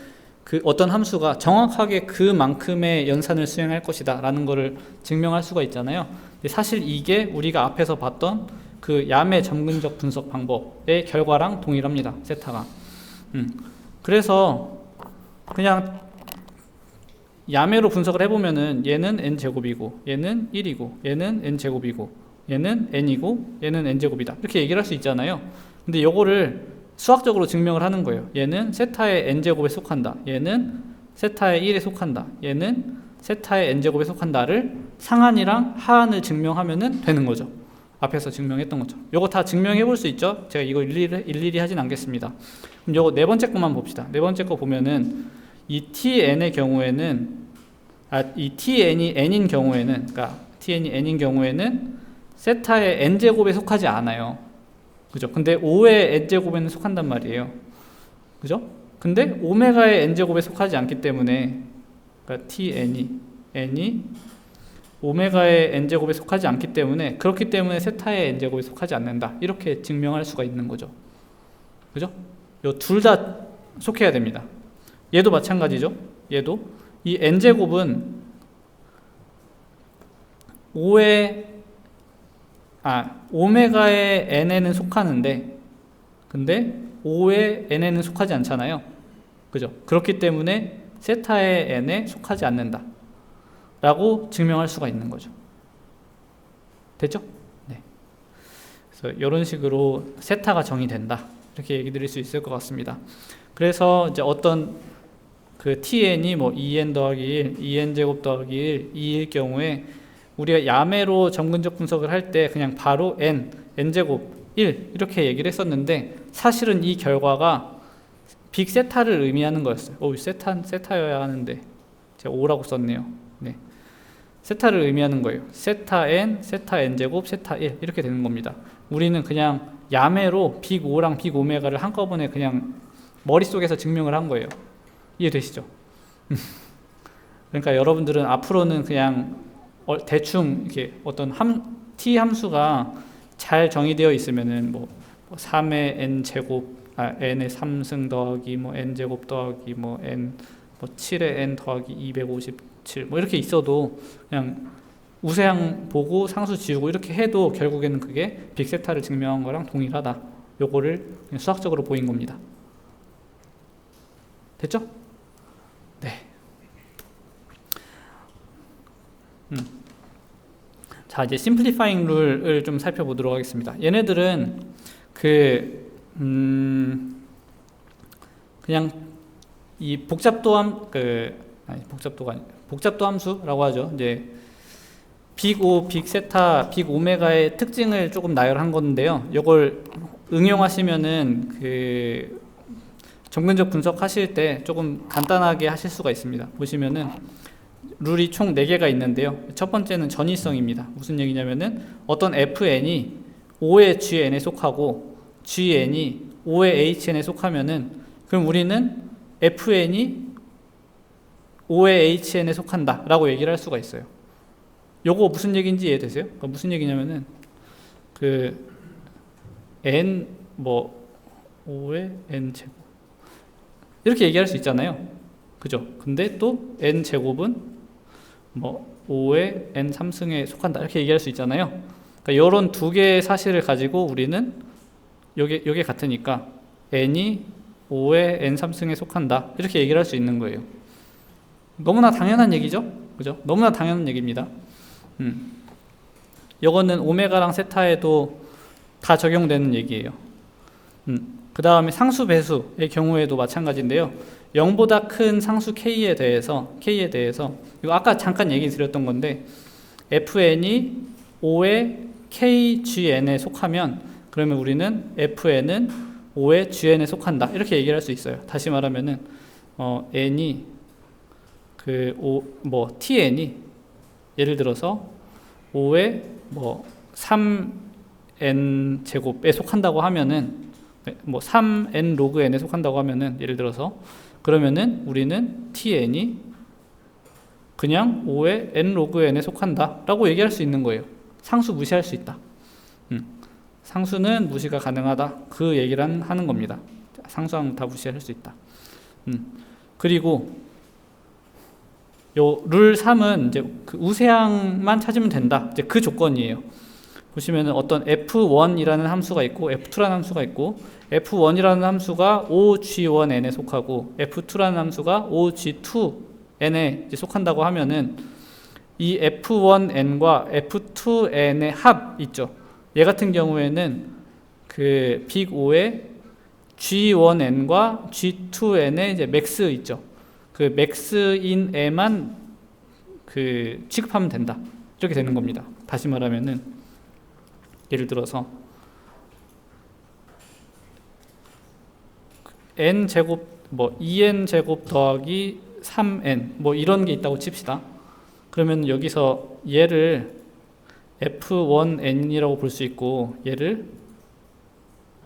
그 어떤 함수가 정확하게 그만큼의 연산을 수행할 것이다 라는 것을 증명할 수가 있잖아요. 근데 사실 이게 우리가 앞에서 봤던 그 야매 점근적 분석 방법의 결과랑 동일합니다. 세타가. 그래서 그냥 야매로 분석을 해보면은 얘는 n제곱이고 얘는 1이고 얘는 n제곱이고 얘는 n이고 얘는 n제곱이다 이렇게 얘기를 할 수 있잖아요. 근데 요거를 수학적으로 증명을 하는 거예요. 얘는 세타의 n제곱에 속한다, 얘는 세타의 1에 속한다, 얘는 세타의 n제곱에 속한다를 상한이랑 하한을 증명하면 되는 거죠. 앞에서 증명했던 거죠. 요거 다 증명해 볼 수 있죠. 제가 이거 일일이 하진 않겠습니다. 그럼 요거 네 번째 것만 봅시다. 네 번째 거 보면은 이 tn의 경우에는 이 tn이 n인 경우에는, 그러니까 tn이 n인 경우에는 세타의 n제곱에 속하지 않아요. 그죠? 근데 5의 n제곱에는 속한단 말이에요. 그죠? 근데 오메가의 n제곱에 속하지 않기 때문에, 그러니까 n이 오메가의 n제곱에 속하지 않기 때문에, 그렇기 때문에 세타의 n제곱에 속하지 않는다 이렇게 증명할 수가 있는 거죠. 그죠? 요 둘 다 속해야 됩니다. 얘도 마찬가지죠. 얘도 이 n제곱은 오메가의 n에는 속하는데 근데 5의 n에는 속하지 않잖아요. 그죠? 그렇기 때문에 세타의 n에 속하지 않는다 라고 증명할 수가 있는 거죠. 됐죠? 네. 그래서 이런 식으로 세타가 정의된다 이렇게 얘기 드릴 수 있을 것 같습니다. 그래서 이제 어떤 그 tn이 뭐 2n 더하기 1, 2n 제곱 더하기 1, 2일 경우에 우리가 야매로 점근적 분석을 할 때 그냥 바로 n제곱 1 이렇게 얘기를 했었는데, 사실은 이 결과가 빅세타를 의미하는 거였어요. 세타여야 하는데 제가 5라고 썼네요. 네. 세타를 의미하는 거예요. 세타 n, 세타 n제곱, 세타 1 이렇게 되는 겁니다. 우리는 그냥 야매로 빅 5랑 빅 오메가를 한꺼번에 그냥 머릿속에서 증명을 한 거예요. 이해되시죠? 그러니까 여러분들은 앞으로는 그냥 대충 이렇게 어떤 t 함수가 잘 정의되어 있으면은 뭐 3의 n 제곱, n의 3승 더하기 뭐 n 제곱 더하기 뭐 n 뭐 7의 n 더하기 257 뭐 이렇게 있어도 그냥 우세항 보고 상수 지우고 이렇게 해도 결국에는 그게 빅세타를 증명한 거랑 동일하다. 요거를 그냥 수학적으로 보인 겁니다. 됐죠? 네. 자, 이제 심플리파잉 룰을 좀 살펴보도록 하겠습니다. 얘네들은 그냥 이 복잡도 함수라고 하죠. 이제 빅5, 빅세타, 빅오메가의 특징을 조금 나열한 건데요. 이걸 응용하시면은 그 점근적 분석하실 때 조금 간단하게 하실 수가 있습니다. 보시면은 룰이 총 4개가 있는데요. 첫 번째는 전이성입니다. 무슨 얘기냐면은 어떤 fn이 5의 gn에 속하고 gn이 5의 hn에 속하면은, 그럼 우리는 fn이 5의 hn에 속한다 라고 얘기를 할 수가 있어요. 요거 무슨 얘기인지 이해되세요? 그러니까 무슨 얘기냐면은 그 n 뭐 5의 n 제곱 이렇게 얘기할 수 있잖아요. 그죠? 근데 또 n 제곱은 뭐 5의 n 3승에 속한다 이렇게 얘기할 수 있잖아요. 그러니까 이런 두 개의 사실을 가지고 우리는 요게 같으니까 n이 5의 n 3승에 속한다 이렇게 얘기를 할 수 있는 거예요. 너무나 당연한 얘기죠? 그죠? 너무나 당연한 얘기입니다. 요거는 오메가랑 세타에도 다 적용되는 얘기예요. 그 다음에 상수 배수의 경우에도 마찬가지인데요. 0보다 큰 상수 k에 대해서 이거 아까 잠깐 얘기 드렸던 건데 fn이 5의 kgn에 속하면 그러면 우리는 fn은 5의 gn에 속한다 이렇게 얘기를 할 수 있어요. 다시 말하면은 n이 tn이 예를 들어서 5의 뭐 3n 제곱에 속한다고 하면은 뭐 3n 로그 n에 속한다고 하면은 예를 들어서 그러면은 우리는 tn이 그냥 5의 n 로그 n에 속한다 라고 얘기할 수 있는 거예요. 상수 무시할 수 있다. 상수는 무시가 가능하다 그 얘기를 하는 겁니다. 상수항 다 무시할 수 있다. 그리고 요 룰 3은 이제 그 우세항만 찾으면 된다. 이제 그 조건이에요. 보시면은 어떤 f1이라는 함수가 있고 f2라는 함수가 있고 f1이라는 함수가 OG1n에 속하고 f2라는 함수가 OG2n에 속한다고 하면은 이 f1n과 f2n의 합 있죠. 얘 같은 경우에는 그 빅 O의 G1n과 G2n의 이제 맥스 있죠. 그 맥스인 애만 그 취급하면 된다. 이렇게 되는 겁니다. 다시 말하면은 예를 들어서 n 제곱 뭐 2n 제곱 더하기 3n 뭐 이런 게 있다고 칩시다. 그러면 여기서 얘를 f1n이라고 볼 수 있고 얘를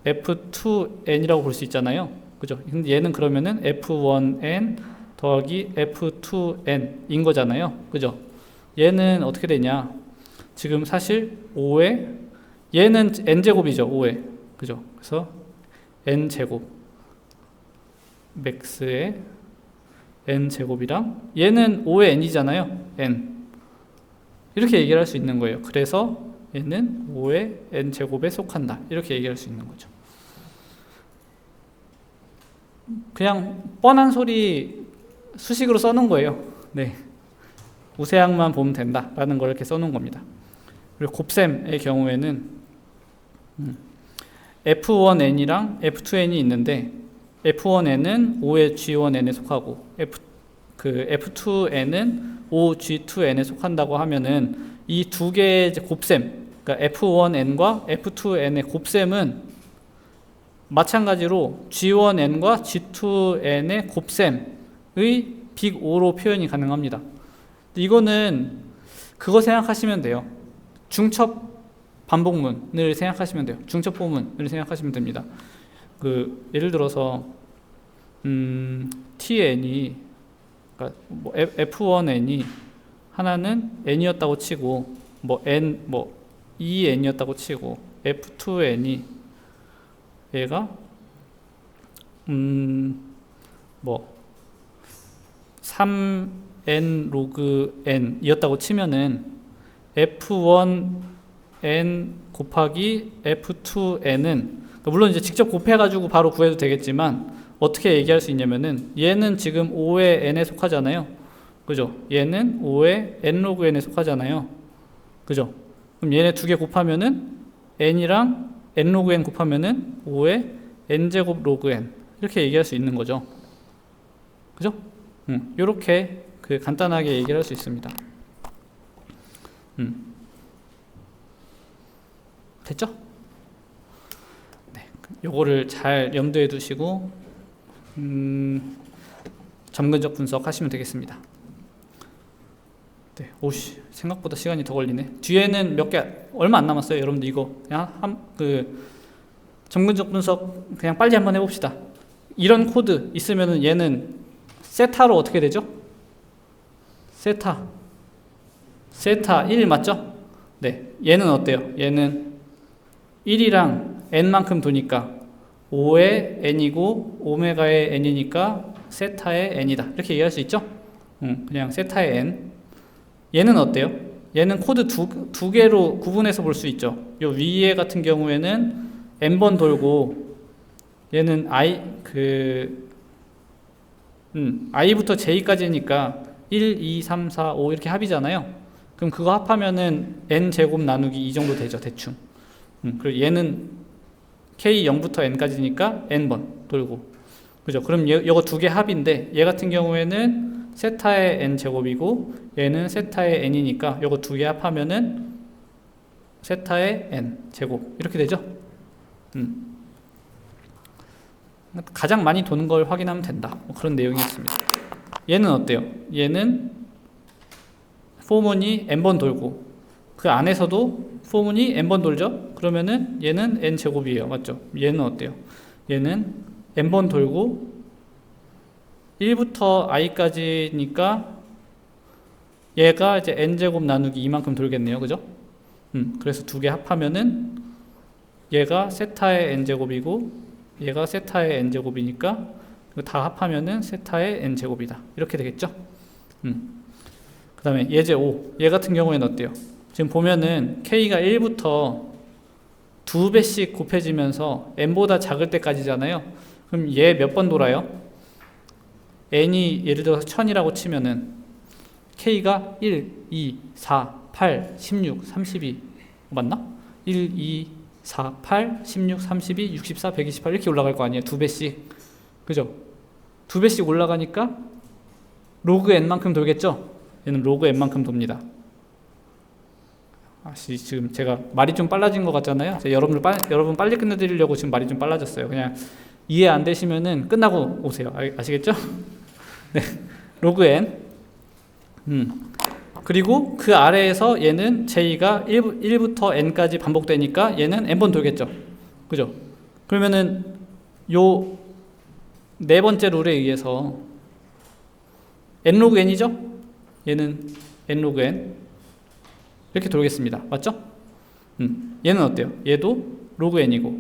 f2n이라고 볼 수 있잖아요. 그죠? 근데 얘는 그러면은 f1n 더하기 f2n인 거잖아요. 그죠? 얘는 어떻게 되냐? 지금 사실 5에 얘는 n제곱이죠. 5에. 그죠? 그래서 n제곱 맥스의 n제곱이랑 얘는 5의 n이잖아요. n. 이렇게 얘기를 할 수 있는 거예요. 그래서 얘는 5의 n제곱에 속한다. 이렇게 얘기할 수 있는 거죠. 그냥 뻔한 소리 수식으로 써놓은 거예요. 네. 우세항만 보면 된다라는 걸 이렇게 써놓은 겁니다. 그리고 곱셈의 경우에는 f1n이랑 f2n이 있는데 f1n은 5의 g1n에 속하고 f2n은 5g2n에 속한다고 하면은 이 두 개의 곱셈, 그러니까 f1n과 f2n의 곱셈은 마찬가지로 g1n과 g2n의 곱셈의 빅 O로 표현이 가능합니다. 이거는 그거 생각하시면 돼요. 중첩 반복문을 생각하시면 돼요. 중첩 보문을 생각하시면 됩니다. 그 예를 들어서 tn이 그러니까 뭐 f1n이 하나는 n이었다고 치고 뭐 n 뭐 2n이었다고 치고 f2n이 얘가 뭐 3n 로그 n 이었다고 치면은 f1n 곱하기 f2n은 물론 이제 직접 곱해가지고 바로 구해도 되겠지만 어떻게 얘기할 수 있냐면은 얘는 지금 5의 n에 속하잖아요. 그죠? 얘는 5의 n 로그 n에 속하잖아요. 그죠? 그럼 얘네 두 개 곱하면은 n이랑 n 로그 n 곱하면은 5의 n제곱 로그 n 이렇게 얘기할 수 있는 거죠. 그죠? 요렇게 그 간단하게 얘기를 할 수 있습니다. 됐죠? 네, 요거를 잘 염두에 두시고 점근적 분석 하시면 되겠습니다. 네, 오씨 생각보다 시간이 더 걸리네. 뒤에는 몇 개 얼마 안 남았어요. 여러분들 이거 그냥 점근적 분석 그냥 빨리 한번 해봅시다. 이런 코드 있으면은 얘는 세타로 어떻게 되죠? 세타 1 맞죠? 네, 얘는 어때요? 얘는 1이랑 n만큼 도니까 5의 n이고 오메가의 n이니까 세타의 n이다. 이렇게 얘기할 수 있죠? 그냥 세타의 n. 얘는 어때요? 얘는 코드 두 개로 구분해서 볼 수 있죠. 요 위에 같은 경우에는 n번 돌고 얘는 i부터 j까지니까 1, 2, 3, 4, 5 이렇게 합이잖아요. 그럼 그거 합하면은 n제곱 나누기 이 정도 되죠. 대충. 그리고 얘는 k 0부터 n까지니까 n번 돌고. 그죠? 그럼 이거 두 개 합인데 얘 같은 경우에는 세타의 n제곱이고 얘는 세타의 n이니까 이거 두 개 합하면은 세타의 n제곱 이렇게 되죠? 가장 많이 도는 걸 확인하면 된다. 뭐 그런 내용이었습니다. 얘는 어때요? 얘는 포문이 n번 돌고 그 안에서도 포문이 n번 돌죠? 그러면은 얘는 n제곱이에요. 맞죠? 얘는 어때요? 얘는 n번 돌고 1부터 i까지니까 얘가 이제 n제곱 나누기 이만큼 돌겠네요. 그죠? 그래서 두 개 합하면은 얘가 세타의 n제곱이고 얘가 세타의 n제곱이니까 다 합하면은 세타의 n 제곱이다. 이렇게 되겠죠. 그 다음에 예제 5. 얘 같은 경우에는 어때요? 지금 보면은 k가 1부터 2배씩 곱해지면서 n보다 작을 때까지잖아요. 그럼 얘 몇 번 돌아요? n이 예를 들어서 1000이라고 치면은 k가 1, 2, 4, 8, 16, 32 맞나? 1, 2, 4, 8, 16, 32, 64, 128 이렇게 올라갈 거 아니에요. 2배씩. 그죠? 2배씩 올라가니까 로그 n만큼 돌겠죠? 얘는 로그 n만큼 돕니다. 지금 제가 말이 좀 빨라진 것 같잖아요. 여러분 빨리 끝내드리려고 지금 말이 좀 빨라졌어요. 그냥 이해 안 되시면은 끝나고 오세요. 아시겠죠? 네, 로그 n. 그리고 그 아래에서 얘는 j가 1부터 n까지 반복되니까 얘는 n번 돌겠죠. 그죠? 그러면은 요 네 번째 룰에 의해서 n 로그 n이죠? 얘는 n 로그 n 이렇게 돌겠습니다. 맞죠? 얘는 어때요? 얘도 로그 n이고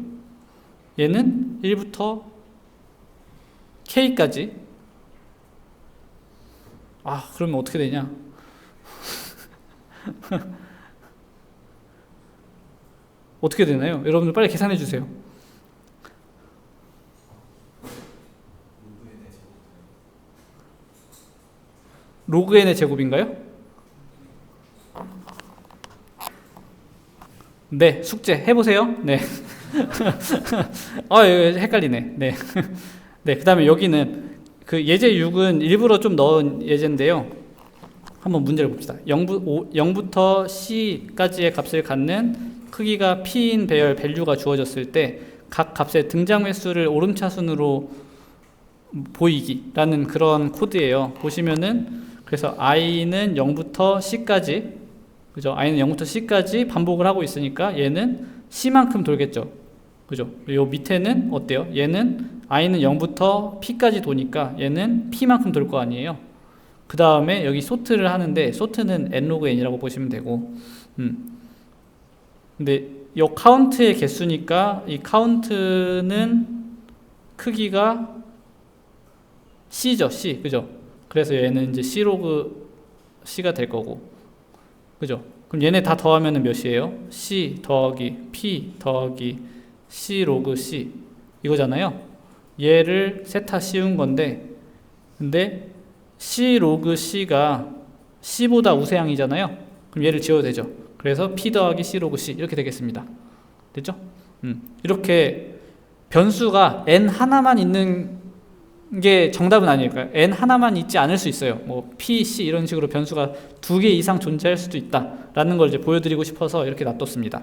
얘는 1부터 k까지. 그러면 어떻게 되냐? 어떻게 되나요? 여러분들 빨리 계산해 주세요. 로그 n의 제곱인가요? 네, 숙제 해보세요. 네. 헷갈리네. 네. 네, 그 다음에 여기는 그 예제 6은 일부러 좀 넣은 예제인데요. 한번 문제를 봅시다. 0부터 c까지의 값을 갖는 크기가 p인 배열 밸류가 주어졌을 때 각 값의 등장 횟수를 오름차순으로 보이기라는 그런 코드예요. 보시면은 그래서 i는 0부터 c까지, 그죠? i는 0부터 c까지 반복을 하고 있으니까 얘는 c만큼 돌겠죠. 그죠? 요 밑에는 어때요? 얘는 i는 0부터 p까지 도니까 얘는 p만큼 돌 거 아니에요. 그 다음에 여기 소트를 하는데 소트는 n 로그 n이라고 보시면 되고, 근데 요 카운트의 개수니까 이 카운트는 크기가 c죠, c, 그죠? 그래서 얘는 이제 c 로그 c가 될 거고, 그죠? 그럼 얘네 다 더하면 몇이에요? c 더하기 p 더하기 c 로그 c 이거잖아요. 얘를 세타 씌운 건데, 근데 c 로그 c가 c보다 우세양이잖아요. 그럼 얘를 지워도 되죠. 그래서 p 더하기 c 로그 c 이렇게 되겠습니다. 됐죠? 이렇게 변수가 n 하나만 있는 게 정답은 아닐까요? n 하나만 있지 않을 수 있어요. 뭐 p, c 이런 식으로 변수가 2개 이상 존재할 수도 있다라는 걸 이제 보여드리고 싶어서 이렇게 놔뒀습니다.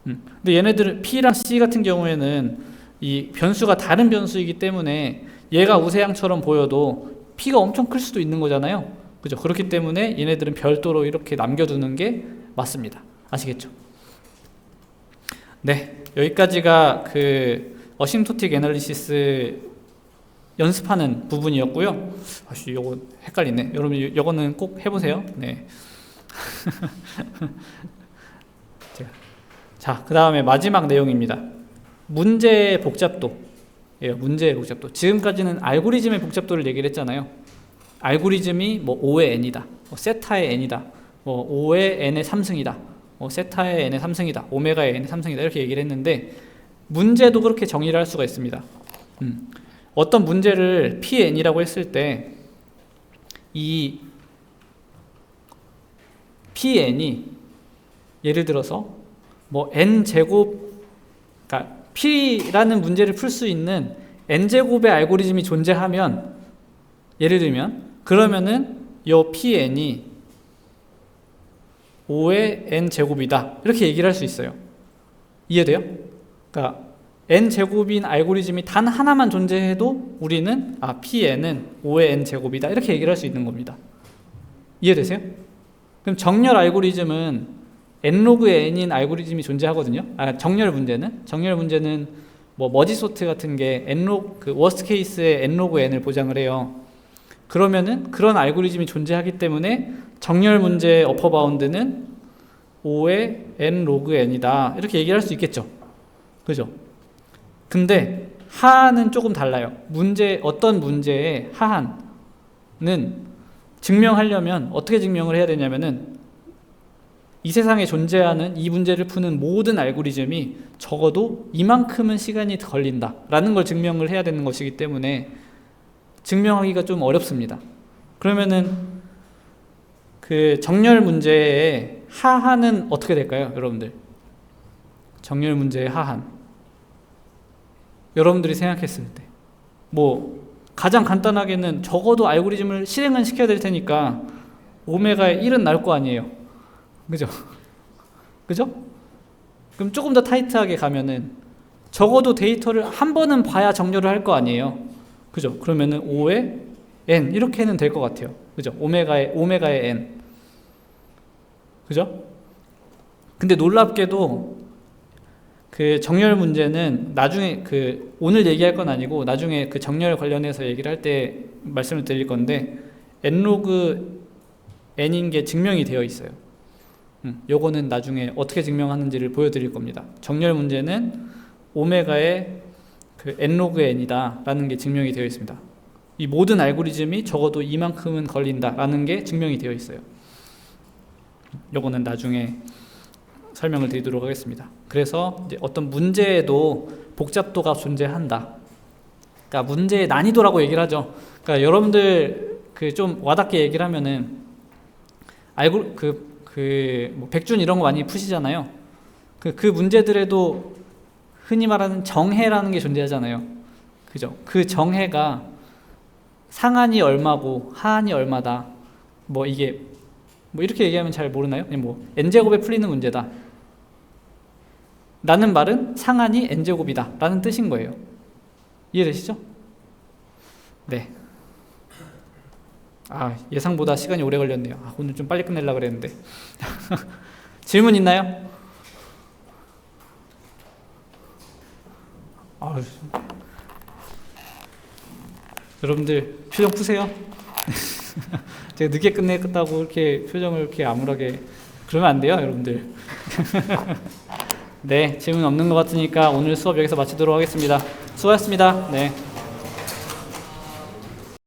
근데 얘네들은 p랑 c 같은 경우에는 이 변수가 다른 변수이기 때문에 얘가 우세양처럼 보여도 p가 엄청 클 수도 있는 거잖아요. 그죠? 그렇기 때문에 얘네들은 별도로 이렇게 남겨두는 게 맞습니다. 아시겠죠? 네, 여기까지가 그 어심토틱 애널리시스 연습하는 부분이었고요. 요거 헷갈리네. 여러분 요거는 꼭 해보세요. 네. 자, 그 다음에 마지막 내용입니다. 문제의 복잡도. 문제의 복잡도. 지금까지는 알고리즘의 복잡도를 얘기를 했잖아요. 알고리즘이 뭐 5의 n이다, 뭐 세타의 n이다, 뭐 5의 n의 3승이다, 뭐 세타의 n의 3승이다, 오메가의 n의 3승이다 이렇게 얘기를 했는데 문제도 그렇게 정의를 할 수가 있습니다. 어떤 문제를 pn이라고 했을 때 이 pn이 예를 들어서 뭐 n제곱, 그러니까 p라는 문제를 풀 수 있는 n제곱의 알고리즘이 존재하면, 예를 들면 그러면은 요 pn이 5의 n제곱이다 이렇게 얘기를 할 수 있어요. 이해돼요? 그러니까 n제곱인 알고리즘이 단 하나만 존재해도 우리는 pn은 5의 n제곱이다 이렇게 얘기를 할 수 있는 겁니다. 이해되세요? 그럼 정렬 알고리즘은 n로그의 n인 알고리즘이 존재하거든요. 정렬 문제는 뭐 머지소트 같은 게 그 워스트 케이스의 n로그 n을 보장을 해요. 그러면은 그런 알고리즘이 존재하기 때문에 정렬 문제의 어퍼 바운드는 5의 n 로그 n이다 이렇게 얘기를 할 수 있겠죠. 그죠? 근데 하한은 조금 달라요. 어떤 문제의 하한은 증명하려면 어떻게 증명을 해야 되냐면은 이 세상에 존재하는 이 문제를 푸는 모든 알고리즘이 적어도 이만큼은 시간이 걸린다라는 걸 증명을 해야 되는 것이기 때문에 증명하기가 좀 어렵습니다. 그러면은 그 정렬 문제의 하한은 어떻게 될까요, 여러분들? 정렬 문제의 하한. 여러분들이 생각했을 때 뭐 가장 간단하게는 적어도 알고리즘을 실행은 시켜야 될 테니까 오메가의 1은 나올 거 아니에요. 그죠? 그죠? 그럼 조금 더 타이트하게 가면은 적어도 데이터를 한 번은 봐야 정렬을 할 거 아니에요. 그죠? 그러면은 5의 n 이렇게는 될 것 같아요. 그죠? 오메가의 n. 그죠? 근데 놀랍게도 그 정렬 문제는 나중에 오늘 얘기할 건 아니고 나중에 그 정렬 관련해서 얘기를 할 때 말씀을 드릴 건데 n로그 n인 게 증명이 되어 있어요. 요거는 나중에 어떻게 증명하는지를 보여드릴 겁니다. 정렬 문제는 오메가의 그 n로그 n이다 라는 게 증명이 되어 있습니다. 이 모든 알고리즘이 적어도 이만큼은 걸린다 라는 게 증명이 되어 있어요. 요거는 나중에 설명을 드리도록 하겠습니다. 그래서 이제 어떤 문제에도 복잡도가 존재한다. 그러니까 문제의 난이도라고 얘기를 하죠. 그러니까 여러분들 그 좀 와닿게 얘기를 하면은 뭐 백준 이런 거 많이 푸시잖아요. 그 문제들에도 흔히 말하는 정해라는 게 존재하잖아요. 그죠? 그 정해가 상한이 얼마고 하한이 얼마다. 뭐 이게 뭐 이렇게 얘기하면 잘 모르나요? 그냥 뭐 n제곱에 풀리는 문제다 라는 말은 상한이 n제곱이다 라는 뜻인 거예요. 이해되시죠? 네. 예상보다 시간이 오래 걸렸네요. 오늘 좀 빨리 끝내려고 그랬는데. 질문 있나요? 여러분들 표정 푸세요. 제가 늦게 끝냈다고 이렇게 표정을 이렇게 암울하게 그러면 안 돼요, 여러분들. 네, 질문 없는 것 같으니까 오늘 수업 여기서 마치도록 하겠습니다. 수고하셨습니다. 네.